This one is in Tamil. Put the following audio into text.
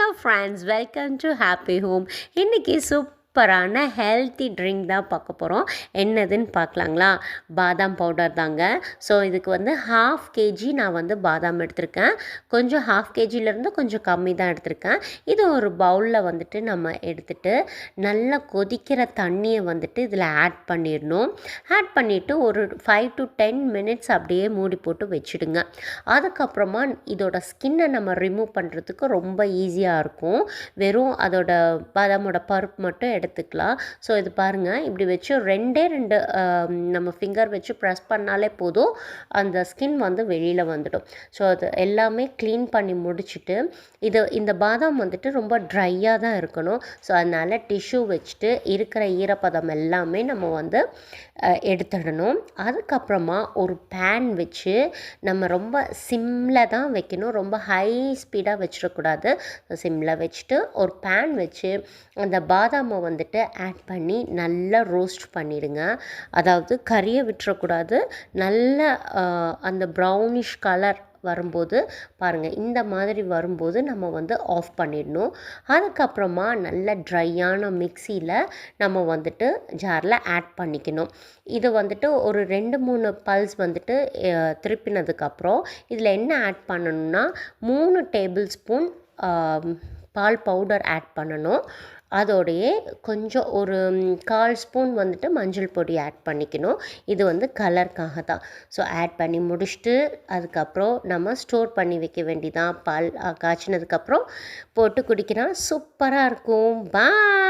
Hello friends, welcome to happy home. இன்றைக்கி சூப்பரான ஹெல்த்தி ட்ரிங்க் தான் பார்க்க போகிறோம். என்னதுன்னு பார்க்கலாங்களா? பாதாம் பவுடர் தாங்க. ஸோ இதுக்கு வந்து 1/2 kg நான் வந்து பாதாம் எடுத்திருக்கேன். கொஞ்சம் 1/2 kgலேருந்து கொஞ்சம் கம்மி தான் எடுத்திருக்கேன். இது ஒரு பவுலில் வந்துட்டு நம்ம எடுத்துகிட்டு நல்லா கொதிக்கிற தண்ணியை வந்துட்டு இதில் ஆட் பண்ணிடணும். ஆட் பண்ணிவிட்டு ஒரு 5 to 10 minutes அப்படியே மூடி போட்டு வச்சுடுங்க. அதுக்கப்புறமா இதோட ஸ்கின்னை நம்ம ரிமூவ் பண்ணுறதுக்கு ரொம்ப ஈஸியாக இருக்கும். வெறும் அதோட பாதாமோட பருப்பு மட்டும் எடுத்துக்கலாம். ஸோ இது பாருங்கள், இப்படி வச்சு ரெண்டு நம்ம ஃபிங்கர் வச்சு ப்ரெஸ் பண்ணாலே போதும், அந்த ஸ்கின் வந்து வெளியில் வந்துடும். ஸோ அது எல்லாமே க்ளீன் பண்ணி முடிச்சுட்டு இந்த பாதாம் வந்துட்டு ரொம்ப ட்ரையாக தான் இருக்கணும். ஸோ அதனால் டிஷ்யூ வச்சுட்டு இருக்கிற ஈரப்பதம் எல்லாமே நம்ம வந்து எடுத்துடணும். அதுக்கப்புறமா ஒரு பேன் வச்சு நம்ம ரொம்ப சிம்மில் தான் வைக்கணும். ரொம்ப ஹை ஸ்பீடாக வச்சிடக்கூடாது. சிம்மில் வச்சுட்டு ஒரு பேன் வச்சு அந்த பாதாமை வந்துட்டு ஆட் பண்ணி நல்லா ரோஸ்ட் பண்ணிவிடுங்க. அதாவது கறியை விட்டுறக்கூடாது. நல்ல அந்த ப்ரௌனிஷ் கலர் வரும்போது பாருங்கள், இந்த மாதிரி வரும்போது நம்ம வந்து ஆஃப் பண்ணிடணும். அதுக்கப்புறமா நல்ல ட்ரையான மிக்சியில் நம்ம வந்துட்டு ஜாரில் ஆட் பண்ணிக்கணும். இது வந்துட்டு ஒரு 2-3 பல்ஸ் வந்துட்டு திருப்பினதுக்கப்புறம் இதில் என்ன ஆட் பண்ணணும்னா 3 டேபிள் ஸ்பூன் பால் பவுடர் ஆட் பண்ணணும். அதோடையே கொஞ்சம் ஒரு 1/4 ஸ்பூன் வந்துட்டு மஞ்சள் பொடி ஆட் பண்ணிக்கணும். இது வந்து கலருக்காக தான். ஸோ ஆட் பண்ணி முடிச்சுட்டு அதுக்கப்புறம் நம்ம ஸ்டோர் பண்ணி வைக்க வேண்டியதான். பால் காய்ச்சினதுக்கப்புறம் போட்டு குடிக்கிறா சூப்பராக இருக்கும். பாய்.